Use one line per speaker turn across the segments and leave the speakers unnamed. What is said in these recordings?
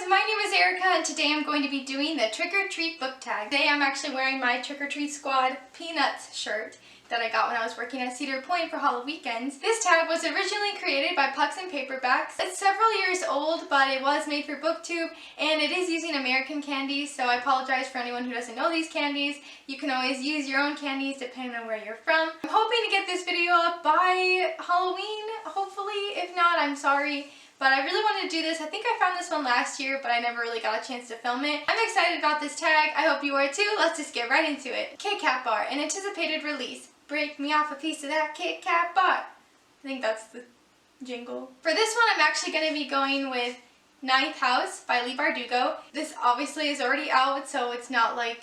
friends, my name is Erica and today I'm going to be doing the Trick or Treat book tag. Today I'm actually wearing my Trick or Treat Squad Peanuts shirt that I got when I was working at Cedar Point for Halloween weekends. This tag was originally created by Pucks and Paperbacks. It's several years old, but it was made for BookTube and it is using American candies, so I apologize for anyone who doesn't know these candies. You can always use your own candies depending on where you're from. I'm hoping to get this video up by Halloween, hopefully. If not, I'm sorry. But I really wanted to do this. I think I found this one last year, but I never really got a chance to film it. I'm excited about this tag. I hope you are too. Let's just get right into it. KitKat Bar, an anticipated release. Break me off a piece of that KitKat Bar. I think that's the jingle. For this one, I'm actually going to be going with Ninth House by Leigh Bardugo. This obviously is already out, so it's not like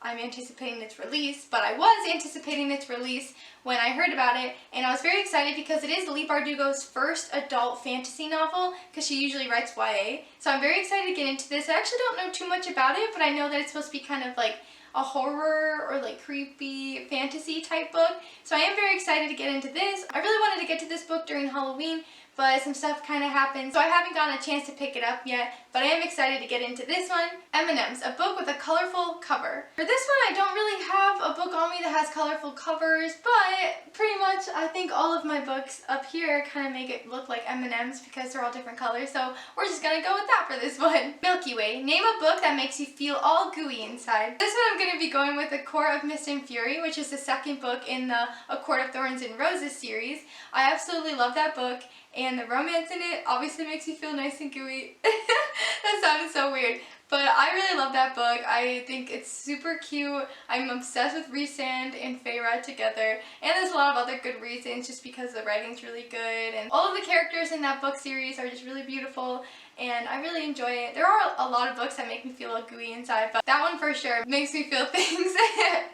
I'm anticipating its release, but I was anticipating its release when I heard about it, and I was very excited because it is Leigh Bardugo's first adult fantasy novel, because she usually writes YA, so I'm very excited to get into this. I actually don't know too much about it, but I know that it's supposed to be kind of like a horror or like creepy fantasy type book, so I am very excited to get into this. I really wanted to get to this book during Halloween, but some stuff kind of happened, so I haven't gotten a chance to pick it up yet, but I am excited to get into this one. M&M's, a book with a colorful cover. For this one, I don't really have a book on me that has colorful covers, but pretty much I think all of my books up here kind of make it look like M&M's because they're all different colors, so we're just gonna go with that for this one. Milky Way, name a book that makes you feel all gooey inside. This one I'm going to be going with A Court of Mist and Fury, which is the second book in the A Court of Thorns and Roses series. I absolutely love that book, and the romance in it obviously makes you feel nice and gooey. That sounded so weird. But I really love that book. I think it's super cute. I'm obsessed with Rhysand and Feyre together. And there's a lot of other good reasons just because the writing's really good. And all of the characters in that book series are just really beautiful. And I really enjoy it. There are a lot of books that make me feel all gooey inside, but that one for sure makes me feel things.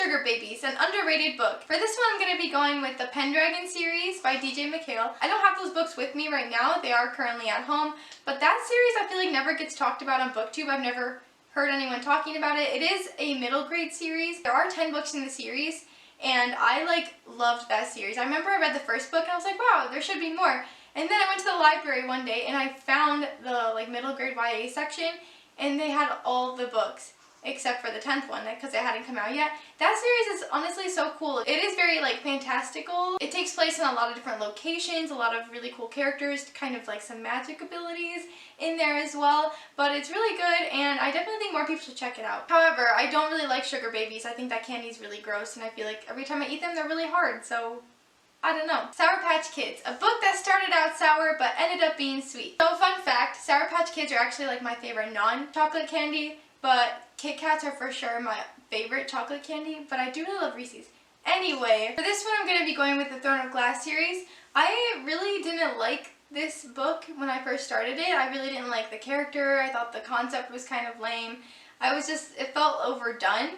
Sugar Babies, an underrated book. For this one, I'm going to be going with the Pendragon series by DJ McHale. I don't have those books with me right now. They are currently at home, but that series I feel like never gets talked about on BookTube. I've never heard anyone talking about it. It is a middle grade series. There are 10 books in the series, and I loved that series. I remember I read the first book and I was like, wow, there should be more. And then I went to the library one day and I found the middle grade YA section, and they had all the books except for the 10th one because it hadn't come out yet. That series is honestly so cool. It is very fantastical. It takes place in a lot of different locations, a lot of really cool characters, kind of some magic abilities in there as well. But it's really good, and I definitely think more people should check it out. However, I don't really like Sugar Babies. I think that candy is really gross, and I feel like every time I eat them they're really hard, so I don't know. Sour Patch Kids, a book that started out sour but ended up being sweet. So fun fact, Sour Patch Kids are actually my favorite non-chocolate candy, but Kit Kats are for sure my favorite chocolate candy, but I do really love Reese's. Anyway, for this one I'm going to be going with the Throne of Glass series. I really didn't like this book when I first started it. I really didn't like the character. I thought the concept was kind of lame. It felt overdone.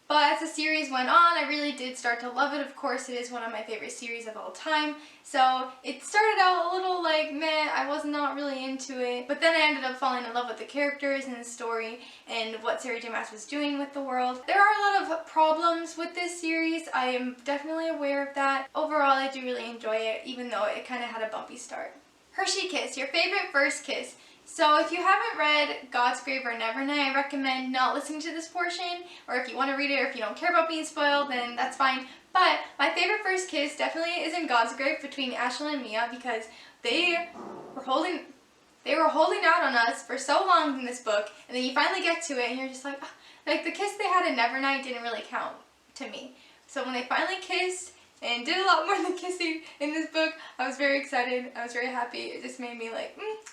But as the series went on, I really did start to love it. Of course, it is one of my favorite series of all time. So it started out a little meh, I was not really into it. But then I ended up falling in love with the characters and the story and what Sarah J. Maas was doing with the world. There are a lot of problems with this series. I am definitely aware of that. Overall, I do really enjoy it, even though it kind of had a bumpy start. Hershey Kiss, your favorite first kiss. So if you haven't read God's Grave or Nevernight, I recommend not listening to this portion, or if you want to read it or if you don't care about being spoiled, then that's fine. But my favorite first kiss definitely is in God's Grave between Ashlyn and Mia, because they were holding out on us for so long in this book, and then you finally get to it and you're just like the kiss they had in Nevernight didn't really count to me. So when they finally kissed and did a lot more than kissing in this book, I was very excited. I was very happy. It just made me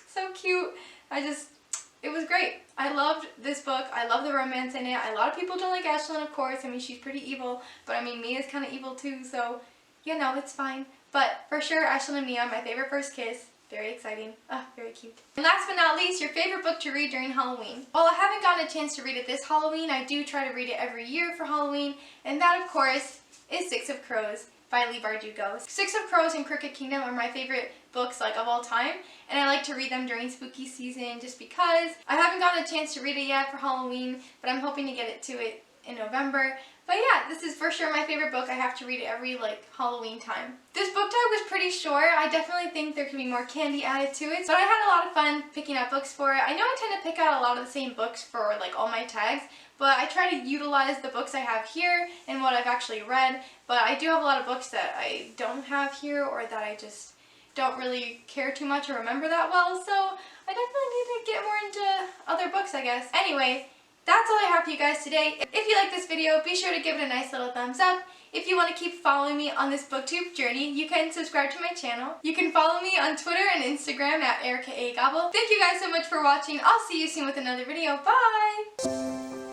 so cute. It was great. I loved this book. I love the romance in it. A lot of people don't like Ashlyn, of course. I mean, she's pretty evil, but I mean, Mia's kind of evil too, so it's fine. But for sure, Ashlyn and Mia, my favorite first kiss. Very exciting. Very cute. And last but not least, your favorite book to read during Halloween. While I haven't gotten a chance to read it this Halloween, I do try to read it every year for Halloween, and that, of course, is Six of Crows by Leigh Bardugo. Six of Crows and Crooked Kingdom are my favorite books of all time, and I like to read them during spooky season just because. I haven't gotten a chance to read it yet for Halloween, but I'm hoping to get to it in November. But yeah, this is for sure my favorite book. I have to read it every Halloween time. This book tag was pretty short. I definitely think there could be more candy added to it. But I had a lot of fun picking out books for it. I know I tend to pick out a lot of the same books for all my tags, but I try to utilize the books I have here and what I've actually read. But I do have a lot of books that I don't have here or that I just don't really care too much or remember that well. So I definitely need to get more into other books, I guess. Anyway, that's all I have for you guys today. If you like this video, be sure to give it a nice little thumbs up. If you want to keep following me on this booktube journey, you can subscribe to my channel. You can follow me on Twitter and Instagram at EricaAGobble. Thank you guys so much for watching. I'll see you soon with another video. Bye!